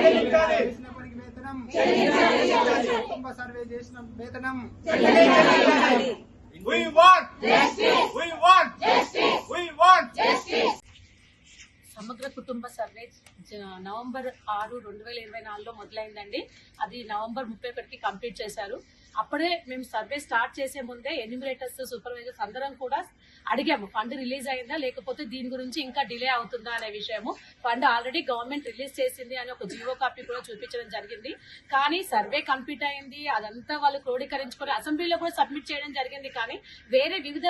చేసినప్పటికి వేతనం, కుటుంబ సర్వే చేసిన వేతనం. We want justice. We want justice. We want justice. సమగ్ర కుటుంబ సర్వే నవంబర్ 6, 2024లో మొదలైందండి. అది నవంబర్ 31కి కంప్లీట్ చేశారు. అప్పుడే మేము సర్వే స్టార్ట్ చేసే ముందే ఎన్యూమరేటర్స్, సూపర్వైజర్స్ అందరం కూడా అడిగాము ఫండ్ రిలీజ్ అయిందా, లేకపోతే దీని గురించి ఇంకా డిలే అవుతుందా అనే విషయము. ఫండ్ ఆల్రెడీ గవర్నమెంట్ రిలీజ్ చేసింది అని ఒక జీవో కాపీ కూడా చూపించడం జరిగింది. కానీ సర్వే కంప్లీట్ అయింది, అదంతా వాళ్ళు క్రోడీకరించుకొని అసెంబ్లీలో కూడా సబ్మిట్ చేయడం జరిగింది. కానీ వేరే వివిధ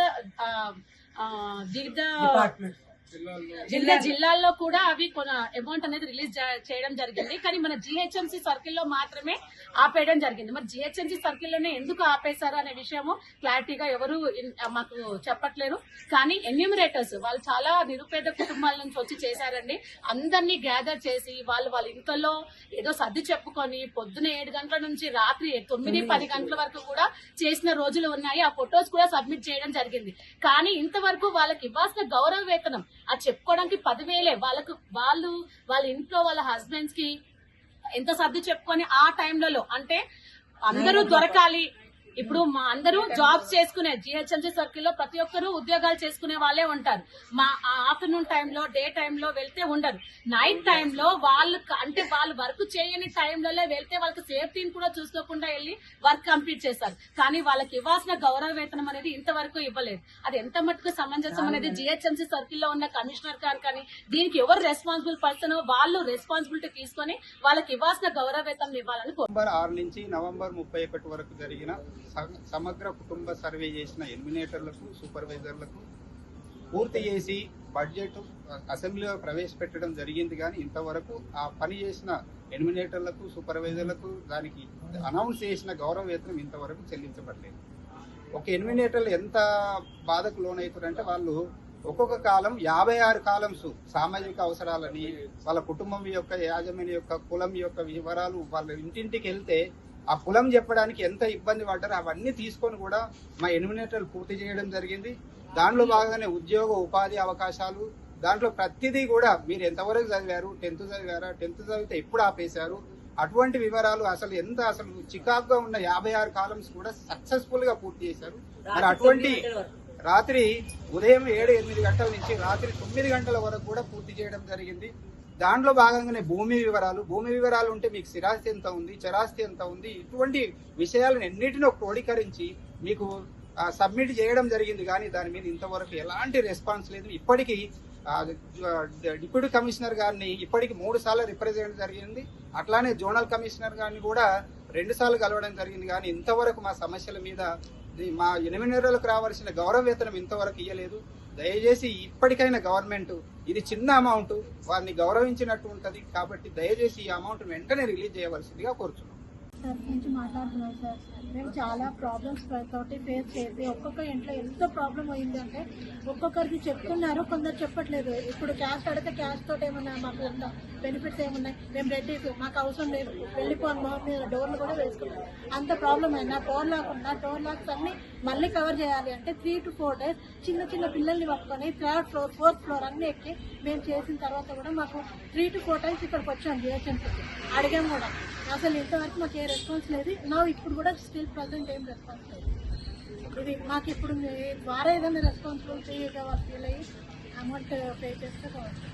జిల్లాల్లో కూడా అవి కొన్ని అమౌంట్ అనేది రిలీజ్ చేయడం జరిగింది. కానీ మన జిహెచ్ఎంసీ సర్కిల్లో మాత్రమే ఆపేయడం జరిగింది. మరి జిహెచ్ఎంసీ సర్కిల్లోనే ఎందుకు ఆపేశారు అనే విషయము క్లారిటీగా ఎవరు మాకు చెప్పట్లేరు. కానీ ఎన్యూమరేటర్స్ వాళ్ళు చాలా నిరుపేద కుటుంబాల నుంచి వచ్చి చేశారండి. అందరినీ గ్యాదర్ చేసి వాళ్ళ ఇంట్లో ఏదో సర్ది చెప్పుకొని పొద్దున 7 గంటల నుంచి రాత్రి 9-10 గంటల వరకు కూడా చేసిన రోజులు ఉన్నాయి. ఆ ఫొటోస్ కూడా సబ్మిట్ చేయడం జరిగింది. కానీ ఇంతవరకు వాళ్ళకి ఇవ్వాల్సిన గౌరవ వేతనం అది చెప్పుకోవడానికి 10,000 వాళ్ళ ఇంట్లో వాళ్ళ హస్బెండ్స్ కి ఎంత సర్ది చెప్పుకొని ఆ టైంలలో అంటే అందరూ దొరకాలి. ఇప్పుడు మా అందరూ జాబ్స్ చేసుకునే జిహెచ్ఎంసీ సర్కిల్లో ప్రతి ఒక్కరూ ఉద్యోగాలు చేసుకునే వాళ్ళే ఉంటారు. మా ఆఫ్టర్నూన్ టైంలో, డే టైంలో వెళ్తే ఉండరు. నైట్ టైంలో వాళ్ళు వర్క్ చేయని టైంలలో వెళ్తే వాళ్ళకి సేఫ్టీని కూడా చూసుకోకుండా వెళ్ళి వర్క్ కంప్లీట్ చేస్తారు. కానీ వాళ్ళకి ఇవ్వాల్సిన గౌరవ వేతనం అనేది ఇంతవరకు ఇవ్వలేదు. అది ఎంత మటుకు సమంజసం అనేది జిహెచ్ఎంసీ సర్కిల్లో ఉన్న కమిషనర్ గారు కానీ దీనికి ఎవరు రెస్పాన్సిబుల్ పర్సన్ వాళ్ళు రెస్పాన్సిబిలిటీ తీసుకొని వాళ్ళకి ఇవ్వాల్సిన గౌరవ వేతనం ఇవ్వాలని నవంబర్ 6 నుంచి నవంబర్ 31 వరకు జరిగిన సమగ్ర కుటుంబ సర్వే చేసిన ఎన్యూమినేటర్లకు, సూపర్వైజర్లకు పూర్తి చేసి బడ్జెట్ అసెంబ్లీలో ప్రవేశపెట్టడం జరిగింది. కానీ ఇంతవరకు ఆ పని చేసిన ఎన్యూమినేటర్లకు, సూపర్వైజర్లకు దానికి అనౌన్స్ చేసిన గౌరవ వేతనం ఇంతవరకు చెల్లించబడలేదు. ఒక ఎన్యూమినేటర్లు ఎంత బాధకు లోనవుతారంటే వాళ్ళు ఒక్కొక్క కాలం 56 కాలమ్స్ సామాజిక అవసరాలని, వాళ్ళ కుటుంబం యొక్క యాజమాన్యం యొక్క కులం యొక్క వివరాలు వాళ్ళ ఇంటింటికి వెళ్తే ఆ కులం చెప్పడానికి ఎంత ఇబ్బంది పడ్డారో అవన్నీ తీసుకొని కూడా మా ఎన్యూమినేటర్లు పూర్తి చేయడం జరిగింది. దాంట్లో భాగంగానే ఉద్యోగ ఉపాధి అవకాశాలు, దాంట్లో ప్రతిదీ కూడా మీరు ఎంతవరకు చదివారు, 10th చదివారా, 10th చదివితే ఎప్పుడు ఆపేశారు, అటువంటి వివరాలు అసలు చికాకుగా ఉన్న 56 కాలమ్స్ కూడా సక్సెస్ఫుల్ గా పూర్తి చేశారు. మరి అటువంటి రాత్రి ఉదయం 7-8 గంటల నుంచి రాత్రి 9 గంటల వరకు కూడా పూర్తి చేయడం జరిగింది. దాంట్లో భాగంగానే భూమి వివరాలు ఉంటే మీకు స్థిరాస్తి ఎంత ఉంది, చరాస్తి ఎంత ఉంది, ఇటువంటి విషయాలను ఎన్నిటినో క్రోడీకరించి మీకు సబ్మిట్ చేయడం జరిగింది. కానీ దాని మీద ఇంతవరకు ఎలాంటి రెస్పాన్స్ లేదు. ఇప్పటికీ డిప్యూటీ కమిషనర్ గారిని ఇప్పటికి 3 సార్లు రిప్రజెంట్ జరిగింది. అట్లానే జోనల్ కమిషనర్ గారిని కూడా 2 సార్లు కలవడం జరిగింది. కానీ ఇంతవరకు మా సమస్యల మీద మా ఎన్యూమినేటర్లకు రావాల్సిన గౌరవ వేతనం ఇంతవరకు ఇవ్వలేదు. దయచేసి ఇప్పటికైనా గవర్నమెంట్ ఇది చిన్న అమౌంట్ వారిని గౌరవించినట్టు ఉంటుంది కాబట్టి దయచేసి ఈ అమౌంట్ వెంటనే రిలీజ్ చేయవలసిందిగా కోరుతున్నాం. నుంచి మాట్లాడుతున్నాం సార్. మేము చాలా ప్రాబ్లమ్స్ తోటి ఫేస్ చేసి ఒక్కొక్క ఇంట్లో ఎంత ప్రాబ్లం అయింది అంటే ఒక్కొక్కరికి చెప్తున్నారు, కొందరు చెప్పట్లేదు. ఇప్పుడు క్యాస్ట్ అడిగితే క్యాస్ట్ తోటి ఏమన్నా మాకు ఉందా, బెనిఫిట్స్ ఏమున్నాయి, మేము రెడ్డీస్ మాకు అవసరం లేదు, వెళ్ళిపోని మొహం మీద డోర్లు కూడా వేసుకున్నాం. అంత ప్రాబ్లం అయినా టోర్ లాక్స్ అన్ని మళ్ళీ కవర్ చేయాలి అంటే 3 to 4 days చిన్న పిల్లల్ని పట్టుకొని 3rd floor 4th floor అన్ని ఎక్కి మేము చేసిన తర్వాత కూడా మాకు 3 to 4 times ఇక్కడికి వచ్చాం జిహెచ్ఎంసీకి అడిగాం కూడా. అసలు ఇంతవరకు మాకు ఏ రెస్పాన్స్ లేదు. ఇప్పుడు కూడా స్టిల్ ప్రజెంట్ ఏం రెస్పాన్స్ లేదు. ఇది మాకు ఇప్పుడు ద్వారా ఏదైనా రెస్పాన్సిబిలిటీ ఫీల్ అయ్యి అమౌంట్ పే చేస్తే కావచ్చు.